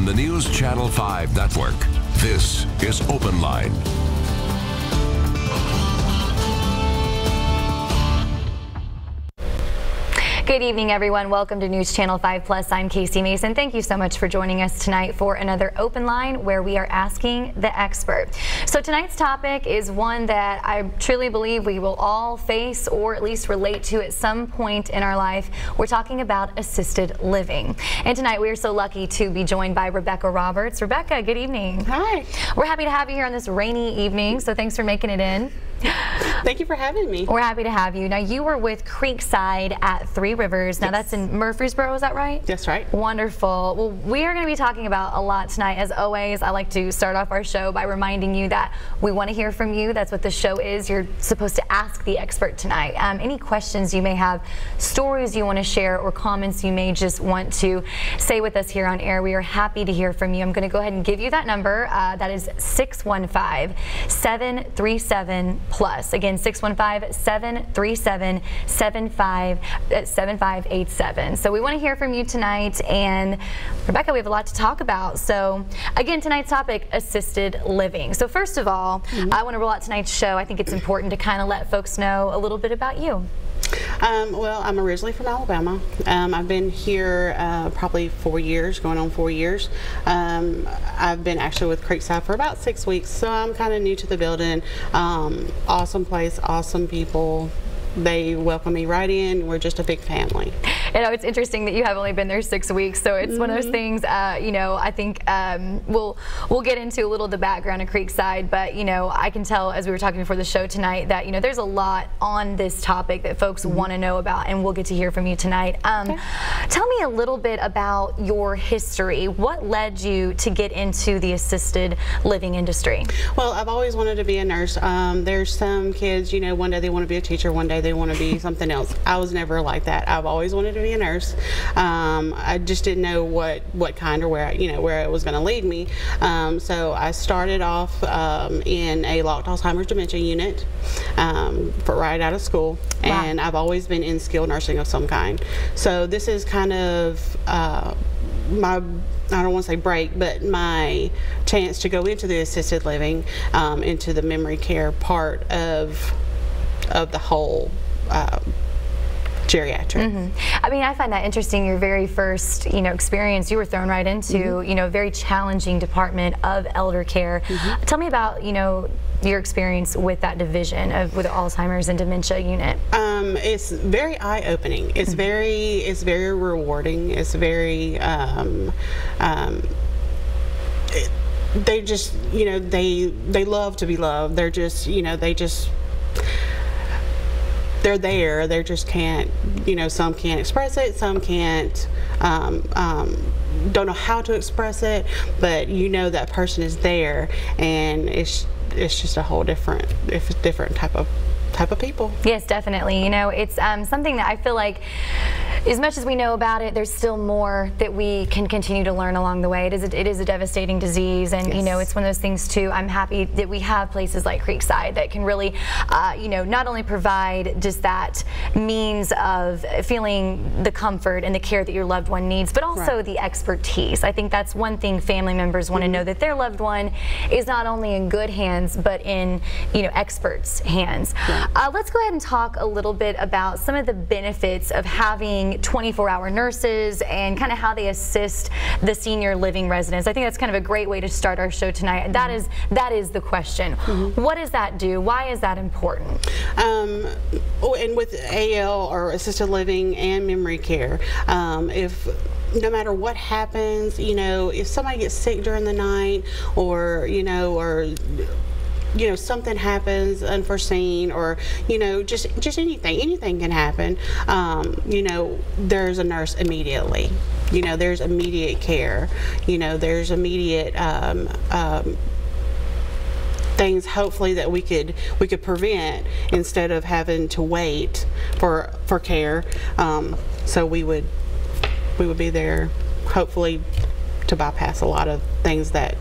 on the News Channel 5 network. This is OpenLine. Good evening, everyone. Welcome to News Channel 5 Plus. I'm Casey Mason. Thank you so much for joining us tonight for another Open Line where we are asking the expert. So tonight's topic is one that I truly believe we will all face or at least relate to at some point in our life. We're talking about assisted living. And tonight we are so lucky to be joined by Rebecca Roberts. Rebecca, good evening. Hi. We're happy to have you here on this rainy evening, so thanks for making it in. Thank you for having me. We're happy to have you. Now, you were with Creekside at Three Rivers. Now, that's in Murfreesboro, is that right? That's right. Wonderful. Well, we are going to be talking about a lot tonight. As always, I like to start off our show by reminding you that we want to hear from you. That's what the show is. You're supposed to ask the expert tonight. Any questions you may have, stories you want to share, or comments you may just want to say with us here on air, we are happy to hear from you. I'm going to go ahead and give you that number. That is 615-737 plus. Again, 615-737-7587. So we want to hear from you tonight. And Rebecca, we have a lot to talk about. So again, tonight's topic, assisted living. So first of all, I want to roll out tonight's show. I think it's important to kind of let folks know a little bit about you. Well, I'm originally from Alabama. I've been here probably 4 years, going on 4 years. I've been actually with Creekside for about 6 weeks, so I'm kind of new to the building. Awesome place, awesome people. They welcome me right in. We're just a big family. You know, it's interesting that you have only been there 6 weeks, so it's one of those things, you know, I think we'll get into a little of the background of Creekside, but, you know, I can tell as we were talking before the show tonight that, you know, there's a lot on this topic that folks want to know about, and we'll get to hear from you tonight. Okay. Tell me a little bit about your history. What led you to get into the assisted living industry? Well, I've always wanted to be a nurse. There's some kids, you know, one day they want to be a teacher, one day they want to be something else. I was never like that. I've always wanted to be a nurse. I just didn't know what kind or where, you know, where it was going to lead me. So I started off in a locked Alzheimer's dementia unit right out of school. Wow. And I've always been in skilled nursing of some kind. So this is kind of my, I don't want to say break, but my chance to go into the assisted living, into the memory care part of the whole geriatric. I mean, I find that interesting. Your very first, you know, experience, you were thrown right into, you know, a very challenging department of elder care. Tell me about, you know, your experience with that division with the Alzheimer's and dementia unit. It's very eye-opening. It's it's very rewarding. It's very they just, you know, they love to be loved. They're just, you know, they're there. They just can't, you know, some can't express it, some can't, don't know how to express it, but you know that person is there, and it's just a whole different type of people. Yes, definitely. You know, it's something that I feel like, as much as we know about it, there's still more that we can continue to learn along the way. It is a devastating disease, and you know, it's one of those things too. I'm happy that we have places like Creekside that can really, you know, not only provide just that means of feeling the comfort and the care that your loved one needs, but also the expertise. I think that's one thing family members want to know, that their loved one is not only in good hands, but in, you know, experts' hands. Let's go ahead and talk a little bit about some of the benefits of having 24-hour nurses and kind of how they assist the senior living residents. I think that's kind of a great way to start our show tonight. That is the question. What does that do? Why is that important? And with AL, or assisted living, and memory care, if no matter what happens, you know, if somebody gets sick during the night, or you know, something happens unforeseen, or, you know, just anything can happen, you know, there's a nurse immediately. You know, there's immediate care. You know, there's immediate things, hopefully, that we could prevent instead of having to wait for care. So we would be there, hopefully, to bypass a lot of things that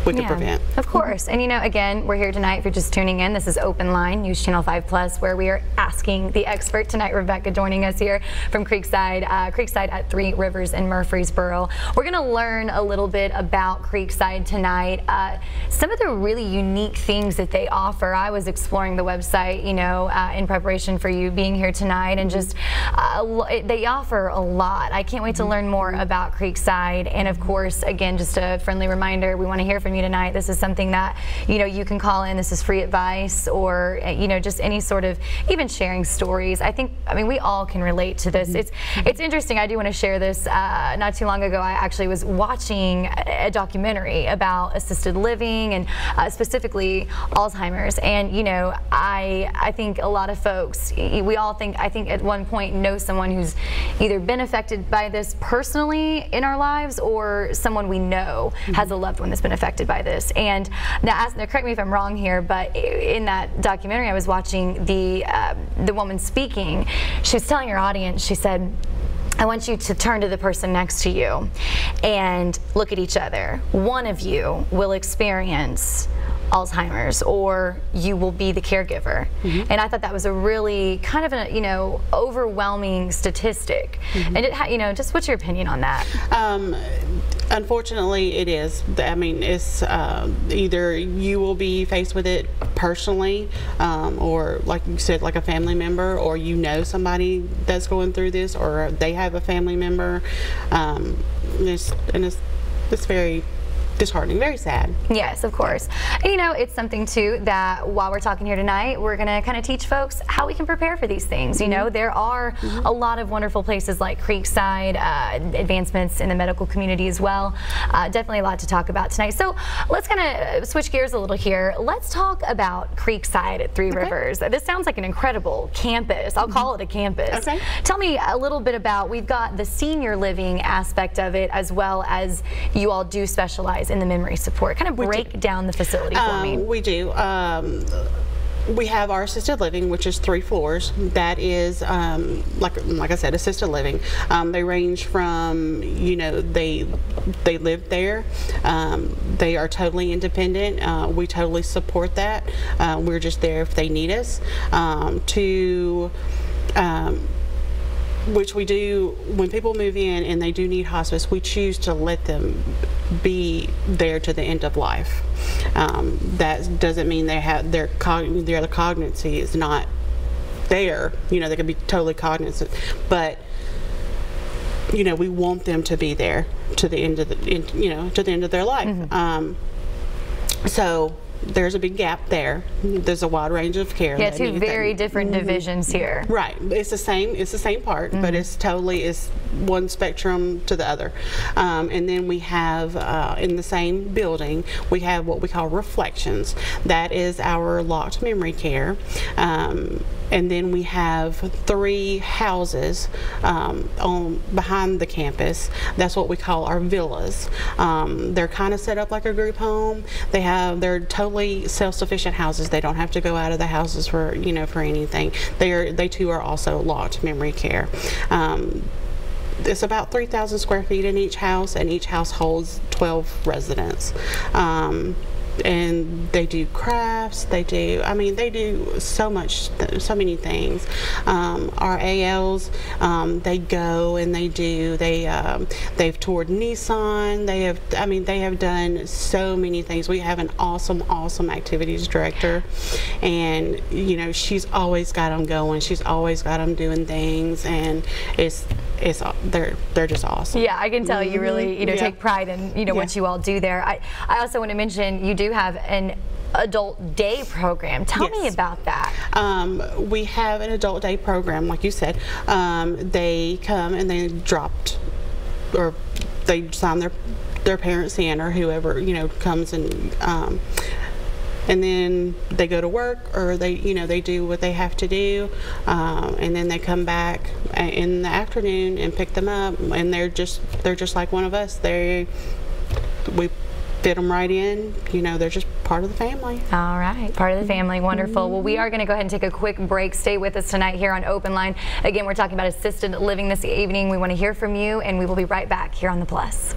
we could prevent. Of course. And again, we're here tonight. If you're just tuning in, this is OpenLine, News Channel 5 Plus, where we are asking the expert tonight, Rebecca, joining us here from Creekside, Creekside at Three Rivers in Murfreesboro. We're going to learn a little bit about Creekside tonight. Some of the really unique things that they offer. I was exploring the website, in preparation for you being here tonight, and just they offer a lot. I can't wait to learn more about Creekside. And of course, again, just a friendly reminder, we want to hear from you tonight. This is something that you can call in. This is free advice, or just any sort of, even sharing stories. I mean we all can relate to this. It's interesting. I do want to share this. Not too long ago, I actually was watching a documentary about assisted living and specifically Alzheimer's. And I think a lot of folks, we all think, I think at one point know someone who's either been affected by this personally in our lives, or someone we know has a loved one that's been affected by this. And now, correct me if I'm wrong here, but in that documentary I was watching, the woman speaking, she was telling her audience, she said, I want you to turn to the person next to you and look at each other. One of you will experience Alzheimer's, or you will be the caregiver. And I thought that was a really kind of an overwhelming statistic. And just what's your opinion on that? Unfortunately, it is. I mean, it's either you will be faced with it personally, or like you said, like a family member, or somebody that's going through this, or they have a family member. It's very disheartening, very sad. Yes, of course. And, it's something too that while we're talking here tonight, we're going to kind of teach folks how we can prepare for these things. There are a lot of wonderful places like Creekside, advancements in the medical community as well. Definitely a lot to talk about tonight. So let's kind of switch gears a little here. Let's talk about Creekside at Three Rivers. This sounds like an incredible campus. I'll call it a campus. Tell me a little bit about, we've got the senior living aspect of it, as well as you all do specialize in the memory support. Kind of break down the facility for me. We do. We have our assisted living, which is 3 floors. That is, like I said, assisted living. They range from, they live there. They are totally independent. We totally support that. We're just there if they need us. Which we do when people move in and they do need hospice. We choose to let them be there to the end of life. That doesn't mean they have their cognizency is not there. They can be totally cognizant, but we want them to be there to the end of to the end of their life. So there's a big gap there. There's a wide range of care. Yeah, two very different divisions here. Right. It's the same part, but it's one spectrum to the other. And then we have in the same building, we have what we call reflections. That is our locked memory care. And then we have 3 houses behind the campus. That's what we call our villas. They're kind of set up like a group home. They're totally self-sufficient houses. They don't have to go out of the houses for for anything. They too are also locked memory care. It's about 3,000 square feet in each house, and each house holds 12 residents. And they do crafts, they do so many things. Our ALs, they go and they've toured Nissan, they have done so many things. We have an awesome activities director, and she's always got them going, she's always got them doing things, and they're just awesome. Yeah, I can tell you really take pride in what you all do there. I also want to mention you do have an adult day program. Tell me about that. We have an adult day program, like you said. They come and they sign their parents in, or whoever comes and then they go to work, or they do what they have to do, and then they come back in the afternoon and pick them up, and they're just like one of us. We fit them right in. They're just part of the family. All right, part of the family. Wonderful. Well, we are going to go ahead and take a quick break. Stay with us tonight here on OpenLine. Again, we're talking about assisted living this evening. We want to hear from you, and we will be right back here on The Plus.